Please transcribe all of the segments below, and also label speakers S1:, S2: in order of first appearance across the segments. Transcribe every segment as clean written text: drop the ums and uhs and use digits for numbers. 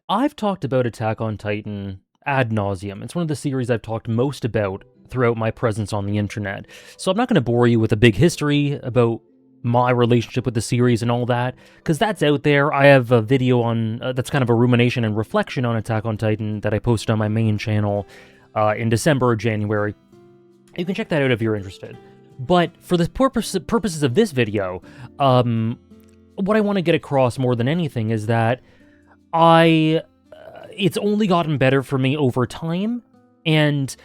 S1: I've talked about Attack on Titan ad nauseum. It's one of the series I've talked most about throughout my presence on the internet. So I'm not going to bore you with a big history about my relationship with the series and all that, because that's out there. I have a video on that's kind of a rumination and reflection on Attack on Titan that I posted on my main channel in December or January. You can check that out if you're interested. But for the purposes of this video, what I want to get across more than anything is that it's only gotten better for me over time, and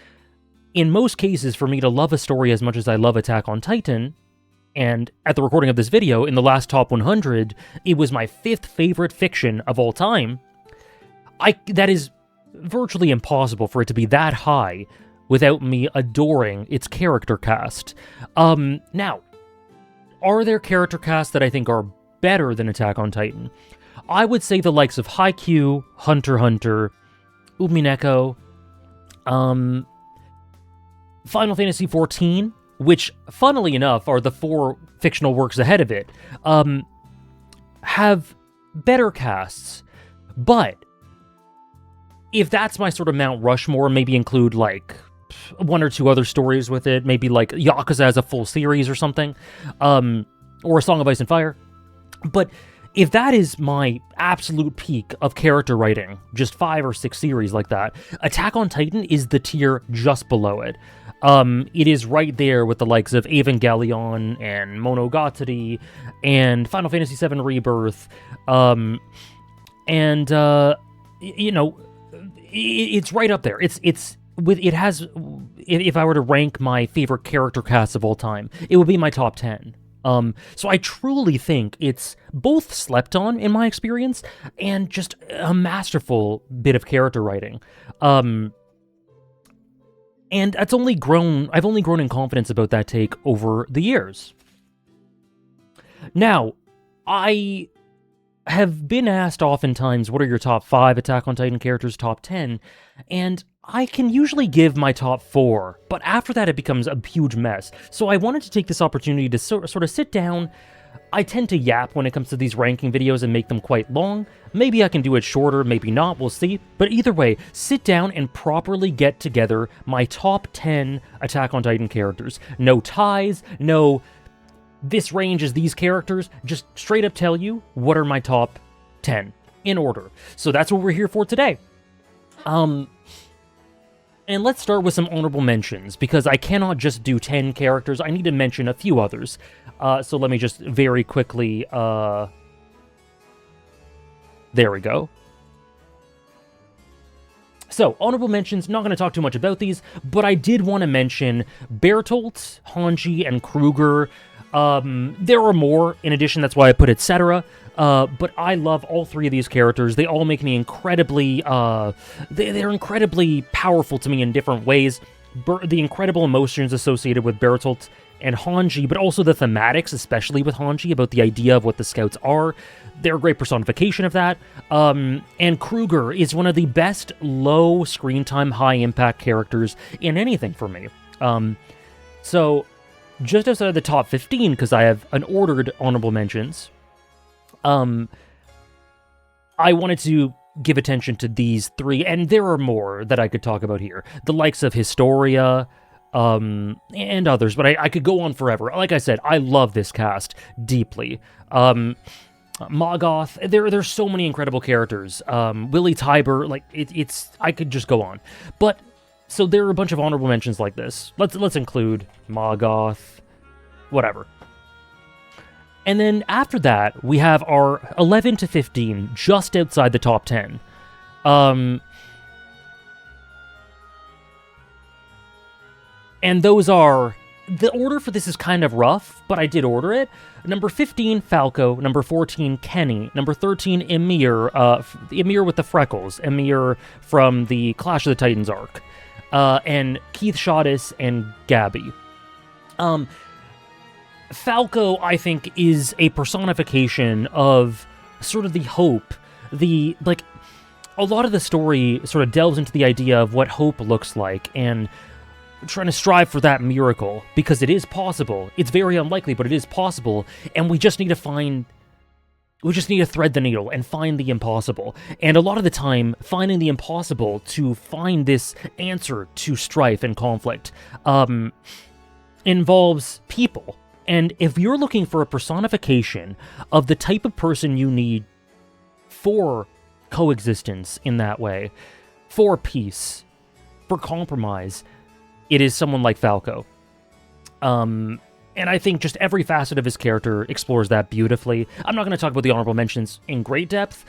S1: in most cases, for me to love a story as much as I love Attack on Titan, and at the recording of this video, in the last top 100, it was my 5th favorite fiction of all time. That is virtually impossible for it to be that high without me adoring its character cast. Now, are there character casts that I think are better than Attack on Titan? I would say the likes of Haikyuu, Hunter x Hunter, Umineko, Final Fantasy XIV, which, funnily enough, are the 4 fictional works ahead of it, have better casts. But if that's my sort of Mount Rushmore, maybe include, like, 1 or 2 other stories with it, maybe, like, Yakuza as a full series or something, or A Song of Ice and Fire. But if that is my absolute peak of character writing, just 5 or 6 series like that, Attack on Titan is the tier just below it. It is right there with the likes of Evangelion and Monogatari and Final Fantasy VII Rebirth, it's right up there. If I were to rank my favorite character casts of all time, it would be my top 10. So I truly think it's both slept on in my experience and just a masterful bit of character writing. And I've only grown in confidence about that take over the years. Now, I have been asked oftentimes, what are your top 5 Attack on Titan characters, top 10? And I can usually give my top 4, but after that it becomes a huge mess. So I wanted to take this opportunity to sort of sit down. I tend to yap when it comes to these ranking videos and make them quite long. Maybe I can do it shorter, maybe not, we'll see. But either way, sit down and properly get together my top 10 Attack on Titan characters. No ties, no this range is these characters, just straight up tell you what are my top 10 in order. So that's what we're here for today. And let's start with some honorable mentions, because I cannot just do 10 characters, I need to mention a few others. So let me just very quickly, there we go. So, honorable mentions, not going to talk too much about these, but I did want to mention Bertolt, Hanji, and Kruger. There are more, in addition, that's why I put etc., but I love all 3 of these characters. They all make me incredibly, they're incredibly powerful to me in different ways. The incredible emotions associated with Bertolt and Hanji, but also the thematics, especially with Hanji, about the idea of what the Scouts are. They're a great personification of that. And Kruger is one of the best low screen time, high impact characters in anything for me. So, just outside of the top 15, because I have unordered honorable mentions, I wanted to give attention to these 3, and there are more that I could talk about here. The likes of Historia, and others, but I could go on forever. Like I said, I love this cast deeply. Magoth, there's so many incredible characters. Willie Tybur, like, I could just go on. But, so there are a bunch of honorable mentions like this. Let's include Magoth, whatever. And then after that, we have our 11 to 15, just outside the top 10. And those are... The order for this is kind of rough, but I did order it. Number 15, Falco. Number 14, Kenny. Number 13, Emir. Emir with the freckles. Emir from the Clash of the Titans arc. And Keith Shottis and Gabby. Falco, I think, is a personification of sort of the hope. A lot of the story sort of delves into the idea of what hope looks like, and trying to strive for that miracle, because it is possible. It's very unlikely, but it is possible, and we just need to find We just need to thread the needle and find the impossible. And a lot of the time, finding the impossible to find this answer to strife and conflict involves people. And if you're looking for a personification of the type of person you need for coexistence in that way, for peace, for compromise, it is someone like Falco. And I think just every facet of his character explores that beautifully. I'm not going to talk about the honorable mentions in great depth.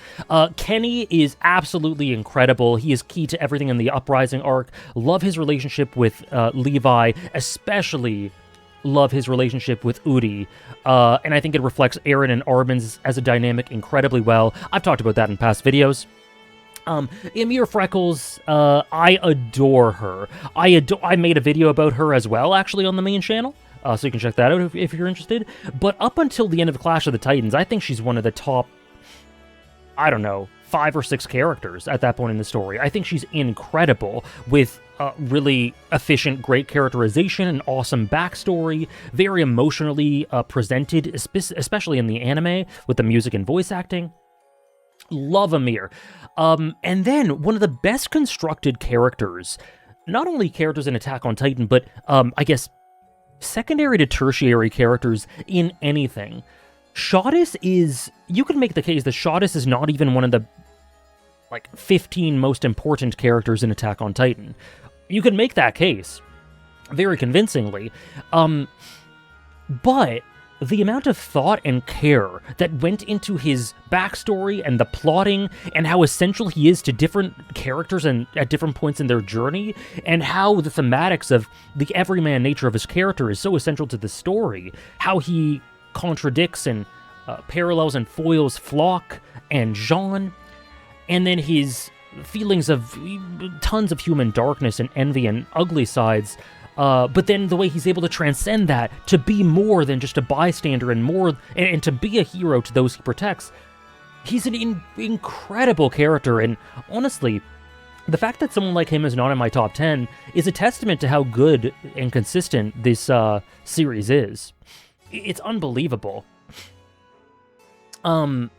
S1: Kenny is absolutely incredible. He is key to everything in the Uprising arc. Love his relationship with Levi, especially love his relationship with Udi. And I think it reflects Eren and Armin's as a dynamic incredibly well. I've talked about that in past videos. Ymir Freckles, I adore her. I made a video about her as well, actually, on the main channel. So you can check that out if you're interested. But up until the end of Clash of the Titans, I think she's one of the top, I don't know, 5 or 6 characters at that point in the story. I think she's incredible with really efficient, great characterization, an awesome backstory, very emotionally presented, especially in the anime with the music and voice acting. Love Ymir. And then one of the best constructed characters, not only characters in Attack on Titan, but I guess secondary to tertiary characters in anything. Shottus is, you can make the case that Shottus is not even one of the 15 most important characters in Attack on Titan. You can make that case very convincingly. But the amount of thought and care that went into his backstory and the plotting and how essential he is to different characters and at different points in their journey, and how the thematics of the everyman nature of his character is so essential to the story, how he contradicts and parallels and foils Floch and Jean, and then his feelings of tons of human darkness and envy and ugly sides, but then the way he's able to transcend that to be more than just a bystander and to be a hero to those he protects. He's an incredible character, and honestly, the fact that someone like him is not in my top 10 is a testament to how good and consistent this series is. It's unbelievable. And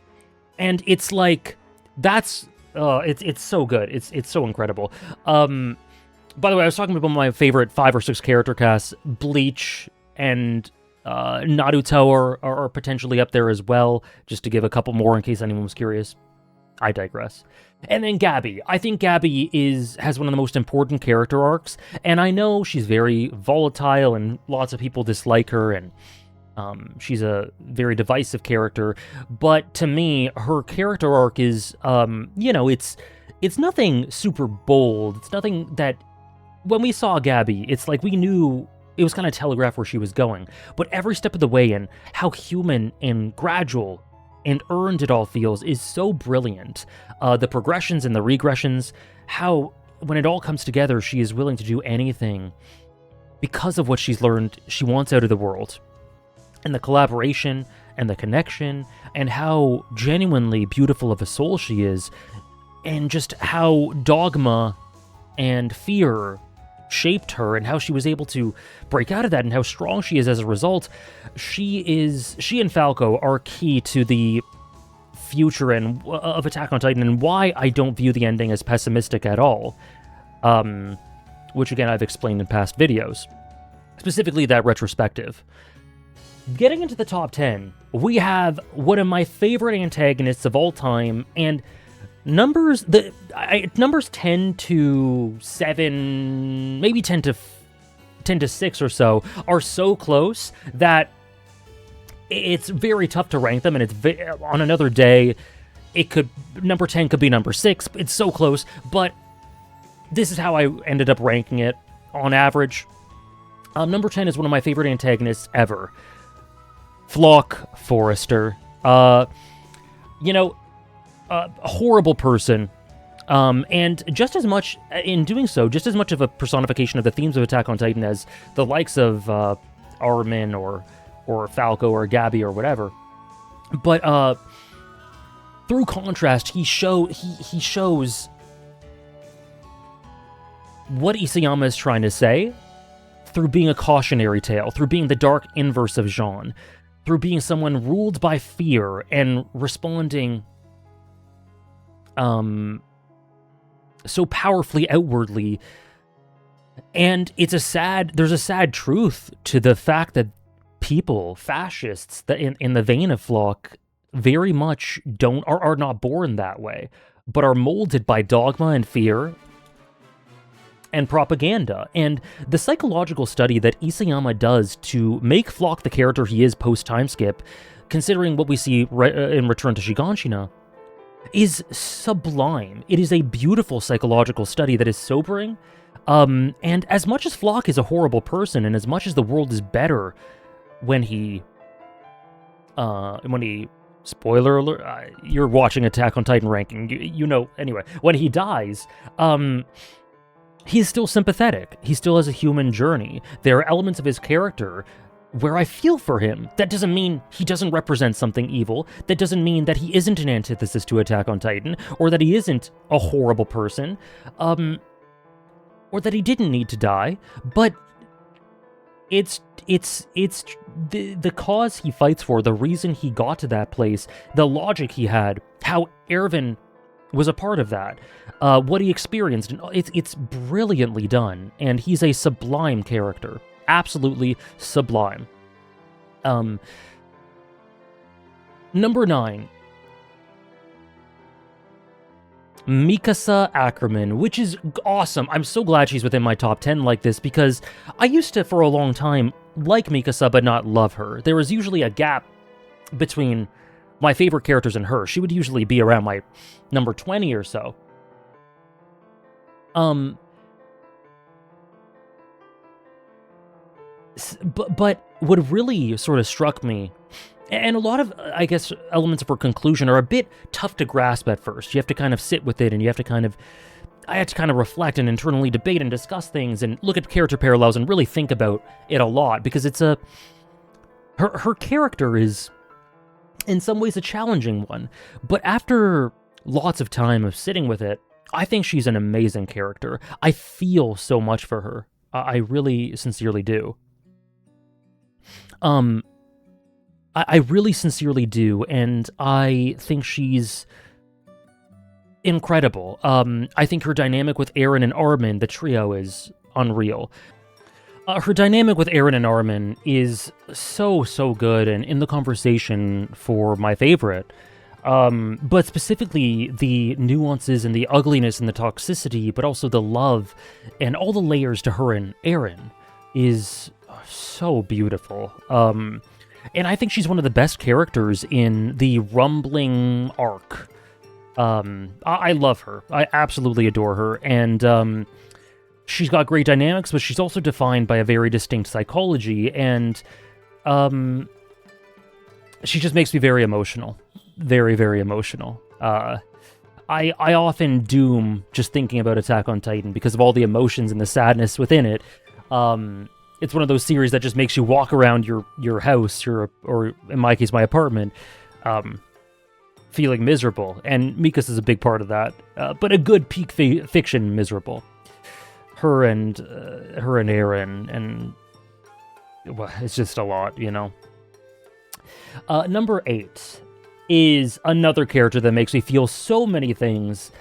S1: it's like, that's it's so good. It's so incredible. By the way, I was talking about my favorite 5 or 6 character casts. Bleach and Naruto are potentially up there as well, just to give a couple more in case anyone was curious. I digress. And then Gabby. I think Gabby has one of the most important character arcs, and I know she's very volatile and lots of people dislike her, and she's a very divisive character, but to me, her character arc is, it's nothing super bold. It's nothing that, when we saw Gabby, it's like we knew it was kind of telegraphed where she was going, but every step of the way and how human and gradual and earned it all feels is so brilliant. The progressions and the regressions, how when it all comes together, she is willing to do anything because of what she's learned she wants out of the world. And the collaboration and the connection and how genuinely beautiful of a soul she is, and just how dogma and fear shaped her and how she was able to break out of that and how strong she is as a result. She and Falco are key to the future of Attack on Titan, and why I don't view the ending as pessimistic at all, which again I've explained in past videos, specifically that retrospective. Getting into the top 10, we have one of my favorite antagonists of all time, and numbers 10 to 7, maybe 10 to 6 or so are so close that it's very tough to rank them, and it's on another day, number 10 could be number 6. It's so close, but this is how I ended up ranking it on average. Number 10 is one of my favorite antagonists ever. Floch Forrester. A horrible person. And just as much, in doing so, just as much of a personification of the themes of Attack on Titan as the likes of Armin or Falco or Gabby or whatever. But through contrast, he shows what Isayama is trying to say through being a cautionary tale, through being the dark inverse of Jean. through being someone ruled by fear and responding so powerfully outwardly. And there's a sad truth to the fact that people, fascists, that in the vein of Flock, very much are not born that way, but are molded by dogma and fear and propaganda. And the psychological study that Isayama does to make Flock the character he is post-time skip, considering what we see in Return to Shiganshina, is sublime. It is a beautiful psychological study that is sobering. And as much as Flock is a horrible person, and as much as the world is better when he spoiler alert, you're watching Attack on Titan ranking, you know, anyway, when he dies, he's still sympathetic. He still has a human journey. There are elements of his character where I feel for him. That doesn't mean he doesn't represent something evil. That doesn't mean that he isn't an antithesis to Attack on Titan, or that he isn't a horrible person, or that he didn't need to die. But it's the cause he fights for, the reason he got to that place, the logic he had, how Erwin was a part of that, what he experienced, and it's brilliantly done, and he's a sublime character. Absolutely sublime. Number 9. Mikasa Ackerman, which is awesome. I'm so glad she's within my top 10 like this, because I used to, for a long time, like Mikasa but not love her. There was usually a gap between my favorite characters and her. She would usually be around my number 20 or so. But what really sort of struck me, and a lot of, I guess, elements of her conclusion are a bit tough to grasp at first. You have to kind of sit with it, and I had to kind of reflect and internally debate and discuss things and look at character parallels and really think about it a lot, because her character is, in some ways, a challenging one. But after lots of time of sitting with it, I think she's an amazing character. I feel so much for her. I really sincerely do. I really sincerely do, and I think she's incredible. I think her dynamic with Eren and Armin, the trio, is unreal. Her dynamic with Eren and Armin is so good, and in the conversation for my favorite. But specifically, the nuances and the ugliness and the toxicity, but also the love and all the layers to her and Eren is so beautiful. And I think she's one of the best characters in the Rumbling arc. I love her. I absolutely adore her. And she's got great dynamics, but she's also defined by a very distinct psychology. And she just makes me very emotional. Very, very emotional. I often doom just thinking about Attack on Titan because of all the emotions and the sadness within it. It's one of those series that just makes you walk around your house, or in my case, my apartment, feeling miserable. And Mikasa is a big part of that, but a good peak fiction miserable. Her and Eren, and well, it's just a lot, you know. Number 8 is another character that makes me feel so many things.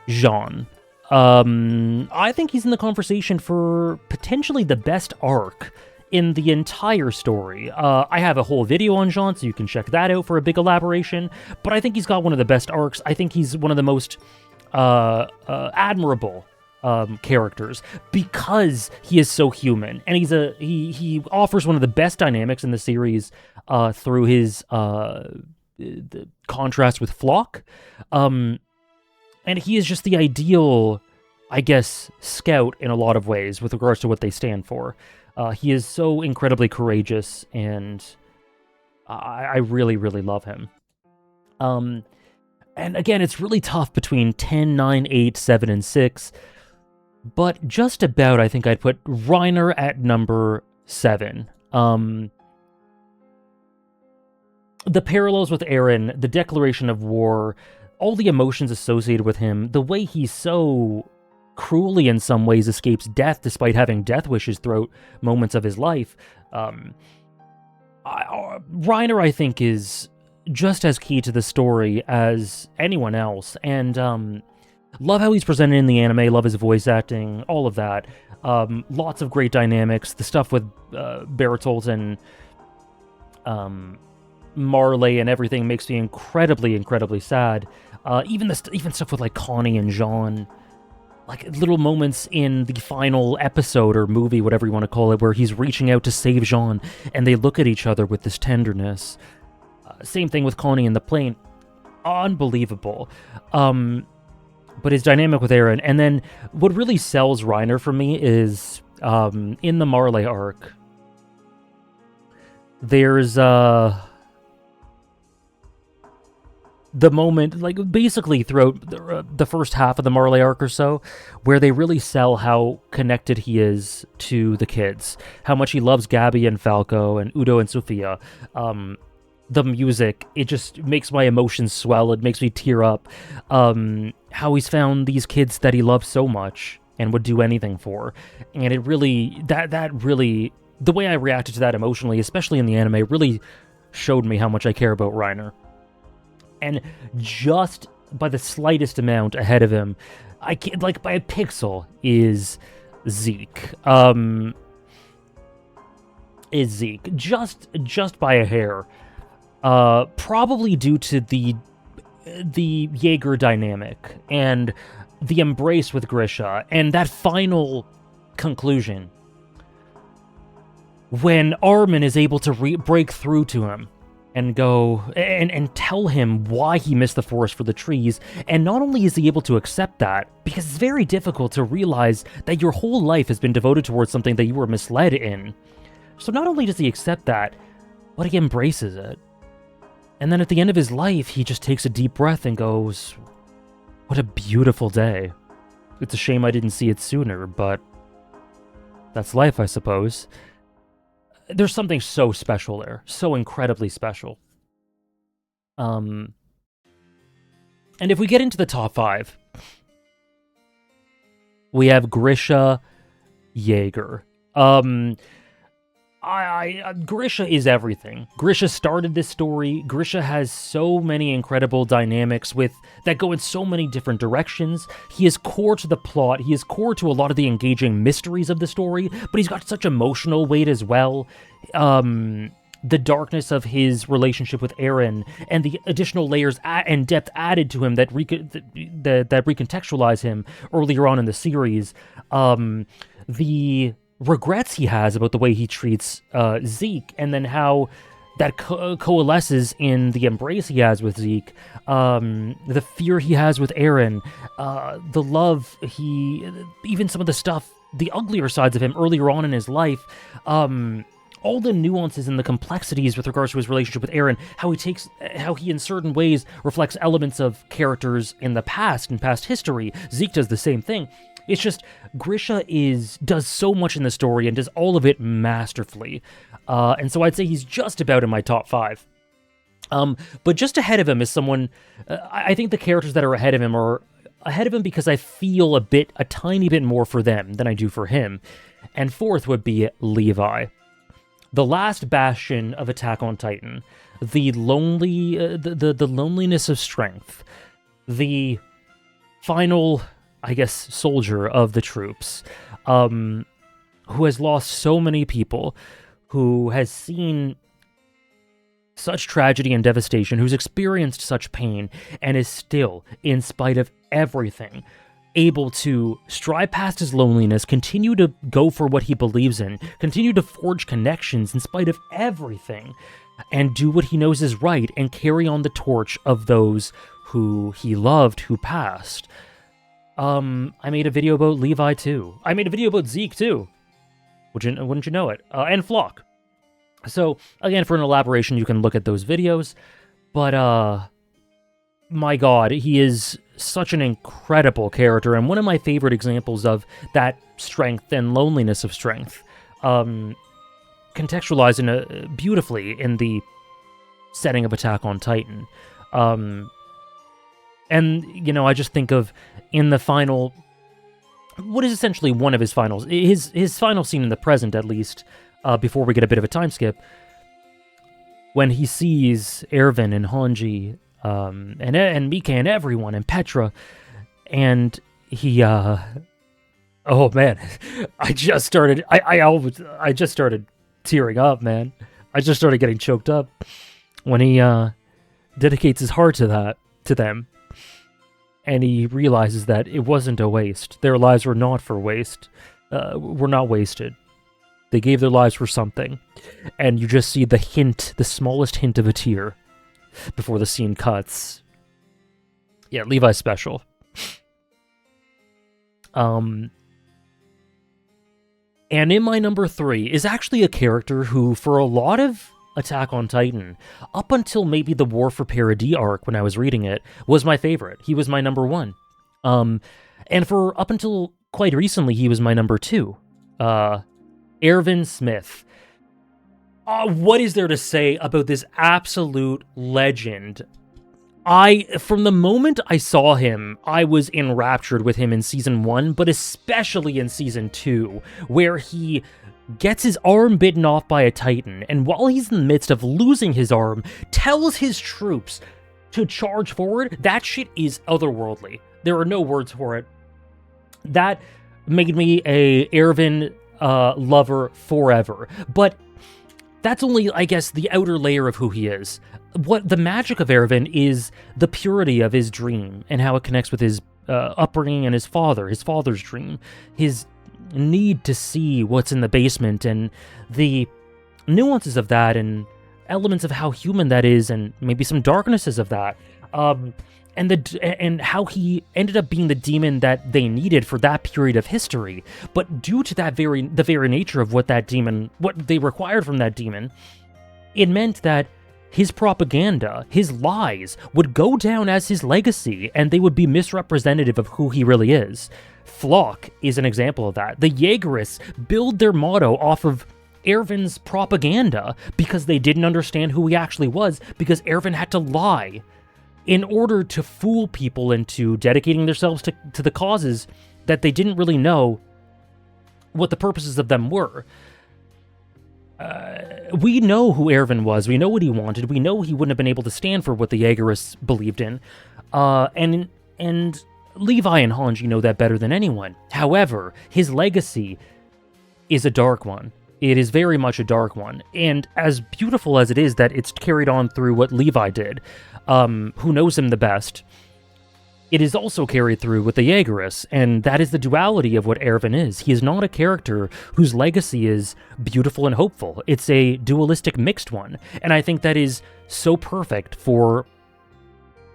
S1: Jean. I think he's in the conversation for potentially the best arc in the entire story. I have a whole video on Jean, so you can check that out for a big elaboration, but I think he's got one of the best arcs. I think he's one of the most admirable characters because he is so human, and he offers one of the best dynamics in the series through his the contrast with Flock. And he is just the ideal, I guess, scout in a lot of ways with regards to what they stand for. He is so incredibly courageous, and I really, really love him. And again, it's really tough between 10, 9, 8, 7, and 6. But just about, I think I'd put Reiner at number 7. The parallels with Eren, the declaration of war, all the emotions associated with him, the way he so cruelly in some ways escapes death despite having death wishes throughout moments of his life. Reiner, I think, is just as key to the story as anyone else, and love how he's presented in the anime, love his voice acting, all of that. Lots of great dynamics. The stuff with Bertolt and Marley and everything makes me incredibly, incredibly sad. Even stuff with like Connie and Jean, like little moments in the final episode or movie, whatever you want to call it, where he's reaching out to save Jean, and they look at each other with this tenderness. Same thing with Connie in the plane. Unbelievable. But his dynamic with Eren, and then what really sells Reiner for me is in the Marley arc. There's the moment, like basically throughout the first half of the Marley arc or so, where they really sell how connected he is to the kids, how much he loves Gabby and Falco and Udo and Sophia. The music, it just makes my emotions swell. It makes me tear up. How he's found these kids that he loves so much and would do anything for, and it really that really, the way I reacted to that emotionally, especially in the anime, really showed me how much I care about Reiner. And just by the slightest amount ahead of him, I can't, like by a pixel, is Zeke. Just by a hair. Probably due to the Yeager dynamic and the embrace with Grisha and that final conclusion when Armin is able to break through to him and go and tell him why he missed the forest for the trees. And not only is he able to accept that, because it's very difficult to realize that your whole life has been devoted towards something that you were misled in. So not only does he accept that, but he embraces it. And then at the end of his life, he just takes a deep breath and goes, what a beautiful day. It's a shame I didn't see it sooner, but that's life, I suppose. There's something so special there, so incredibly special. And if we get into the top 5, we have Grisha Yeager. Grisha is everything. Grisha started this story. Grisha has so many incredible dynamics that go in so many different directions. He is core to the plot. He is core to a lot of the engaging mysteries of the story, but he's got such emotional weight as well. The darkness of his relationship with Eren and the additional layers and depth added to him that recontextualize him earlier on in the series. The regrets he has about the way he treats Zeke, and then how that coalesces in the embrace he has with Zeke, the fear he has with Eren, the love even some of the stuff, the uglier sides of him earlier on in his life, all the nuances and the complexities with regards to his relationship with Eren, how he in certain ways reflects elements of characters in the past, in past history. Zeke does the same thing. It's just, Grisha does so much in the story and does all of it masterfully. And so I'd say he's just about in my top 5. But just ahead of him is someone, I think the characters that are ahead of him are ahead of him because I feel a tiny bit more for them than I do for him. And fourth would be Levi. The last bastion of Attack on Titan. The loneliness of strength. The final, I guess, soldier of the troops, who has lost so many people, who has seen such tragedy and devastation, who's experienced such pain, and is still, in spite of everything, able to strive past his loneliness, continue to go for what he believes in, continue to forge connections in spite of everything, and do what he knows is right, and carry on the torch of those who he loved, who passed. I made a video about Levi too. I made a video about Zeke too. Wouldn't you know it? And Flock. So, again, for an elaboration, you can look at those videos. But, my god, he is such an incredible character, and one of my favorite examples of that strength and loneliness of strength. Contextualized beautifully in the setting of Attack on Titan. And, I just think of, in the final, what is essentially one of his finals, his final scene in the present, at least, before we get a bit of a time skip, when he sees Erwin and Hanji, and Mika and everyone, and Petra, and he, oh man, I just started tearing up, man. I just started getting choked up when he, dedicates his heart to them, and he realizes that it wasn't a waste. Their lives were not for waste, were not wasted. They gave their lives for something, and you just see the smallest hint of a tear before the scene cuts. Yeah, Levi's special. And in my number 3 is actually a character who, for a lot of Attack on Titan, up until maybe the War for Paradis arc when I was reading it, was my favorite. He was my number 1. And for up until quite recently, he was my number 2. Erwin Smith. What is there to say about this absolute legend? From the moment I saw him, I was enraptured with him in Season 1, but especially in Season 2, where he gets his arm bitten off by a Titan, and while he's in the midst of losing his arm, tells his troops to charge forward. That shit is otherworldly. There are no words for it. That made me a Erwin lover forever. But that's only, I guess, the outer layer of who he is. What the magic of Erwin is the purity of his dream and how it connects with his upbringing and his father's dream, his need to see what's in the basement and the nuances of that and elements of how human that is and maybe some darknesses of that. And how he ended up being the demon that they needed for that period of history. But due to the very nature of what they required from that demon, it meant that his propaganda, his lies, would go down as his legacy, and they would be misrepresentative of who he really is. Flock is an example of that. The Yeagerists build their motto off of Erwin's propaganda because they didn't understand who he actually was, because Erwin had to lie in order to fool people into dedicating themselves to the causes that they didn't really know what the purposes of them were. We know who Erwin was. We know what he wanted. We know he wouldn't have been able to stand for what the Yeagerists believed in. And Levi and Hanji know that better than anyone. However, his legacy is a dark one. It is very much a dark one. And as beautiful as it is that it's carried on through what Levi did, who knows him the best, it is also carried through with the Yeagerists, and that is the duality of what Erwin is. He is not a character whose legacy is beautiful and hopeful. It's a dualistic mixed one, and I think that is so perfect for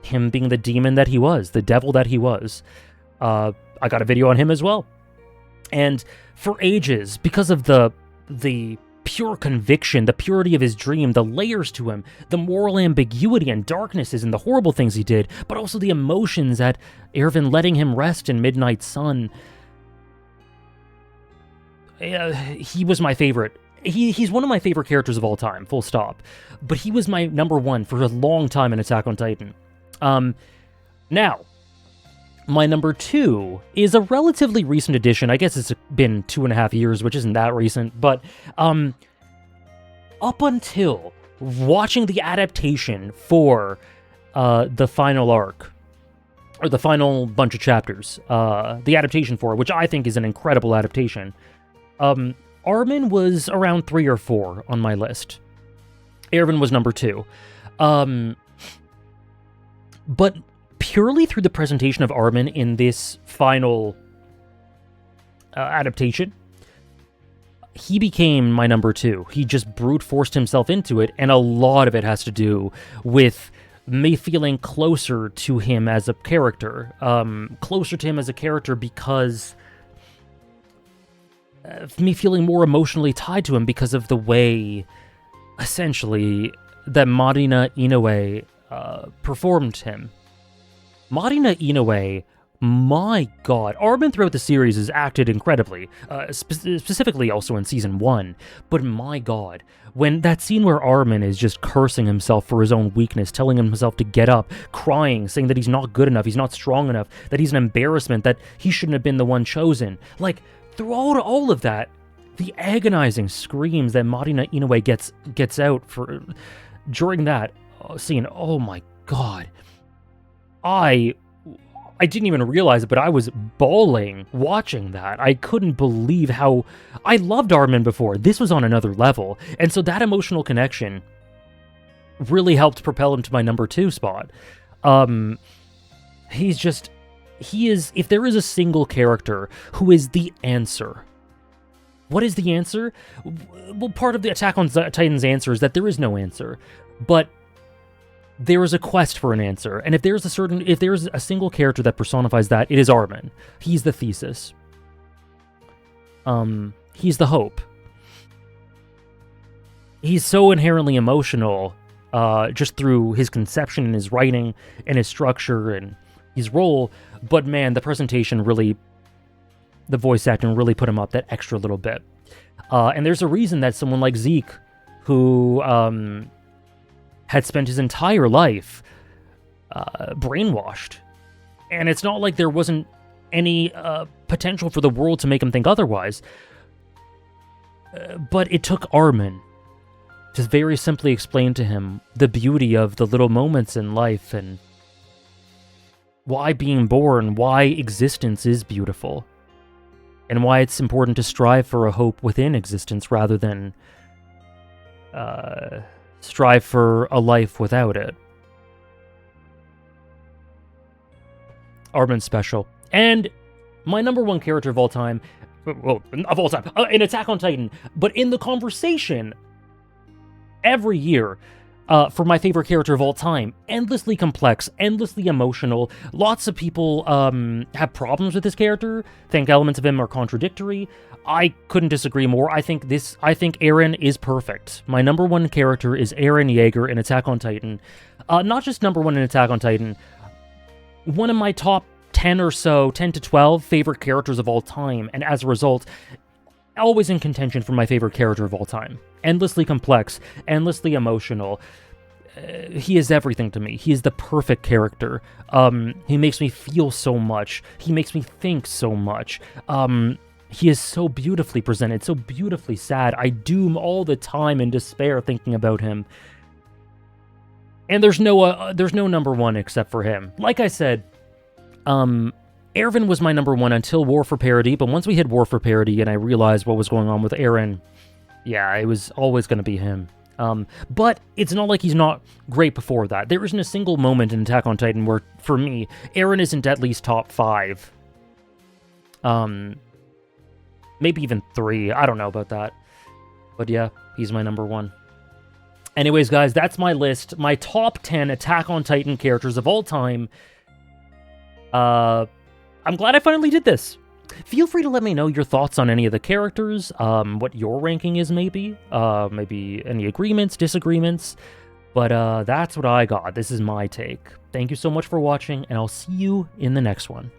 S1: him being the demon that he was, the devil that he was. I got a video on him as well. And for ages, because of the pure conviction, the purity of his dream, the layers to him, the moral ambiguity and darknesses and the horrible things he did, but also the emotions at Erwin letting him rest in Midnight Sun. He was my favorite. He's one of my favorite characters of all time, full stop. But he was my number 1 for a long time in Attack on Titan. Now, my number 2 is a relatively recent addition. I guess it's been 2.5 years, which isn't that recent, but up until watching the adaptation for the final arc, or the final bunch of chapters, the adaptation for it, which I think is an incredible adaptation, Armin was around 3 or 4 on my list. Erwin was number 2. But purely through the presentation of Armin in this final adaptation, he became my number 2. He just brute forced himself into it, and a lot of it has to do with me feeling closer to him as a character. Because of me feeling more emotionally tied to him because of the way, essentially, that Marina Inoue performed him. Marina Inoue, my god, Armin throughout the series has acted incredibly, specifically also in Season 1, but my god, when that scene where Armin is just cursing himself for his own weakness, telling himself to get up, crying, saying that he's not good enough, he's not strong enough, that he's an embarrassment, that he shouldn't have been the one chosen, like, throughout all of that, the agonizing screams that Marina Inoue gets out for during that scene, oh my god, I didn't even realize it, but I was bawling watching that. I couldn't believe how... I loved Armin before. This was on another level. And so that emotional connection really helped propel him to my number 2 spot. He's just... He is... If there is a single character who is the answer... What is the answer? Well, part of the Attack on Titan's answer is that there is no answer. But... there is a quest for an answer, and if there's a single character that personifies that, it is Armin. He's the thesis. He's the hope. He's so inherently emotional, just through his conception and his writing and his structure and his role, but man, the presentation really, the voice acting really put him up that extra little bit. And there's a reason that someone like Zeke, who, had spent his entire life brainwashed. And it's not like there wasn't any potential for the world to make him think otherwise. But it took Armin to very simply explain to him the beauty of the little moments in life and why being born, why existence is beautiful, and why it's important to strive for a hope within existence rather than... strive for a life without it. Armin's special. And my number 1 character of all time, well, of all time, in Attack on Titan, but in the conversation, every year, for my favorite character of all time, endlessly complex, endlessly emotional, lots of people have problems with this character, think elements of him are contradictory. I couldn't disagree more. I think Eren is perfect. My number 1 character is Eren Yeager in Attack on Titan. Not just number 1 in Attack on Titan, one of my top 10 or so, 10 to 12 favorite characters of all time, and as a result, always in contention for my favorite character of all time. Endlessly complex, endlessly emotional. He is everything to me. He is the perfect character. He makes me feel so much. He makes me think so much. He is so beautifully presented, so beautifully sad. I doom all the time in despair thinking about him. And there's no number 1 except for him. Like I said, Erwin was my number 1 until War for Parody, but once we hit War for Parody and I realized what was going on with Eren, yeah, it was always going to be him. But it's not like he's not great before that. There isn't a single moment in Attack on Titan where, for me, Eren isn't at least top 5. Maybe even 3. I don't know about that. But yeah, he's my number 1. Anyways, guys, that's my list. My top 10 Attack on Titan characters of all time. I'm glad I finally did this. Feel free to let me know your thoughts on any of the characters, what your ranking is maybe any agreements, disagreements. But that's what I got. This is my take. Thank you so much for watching, and I'll see you in the next one.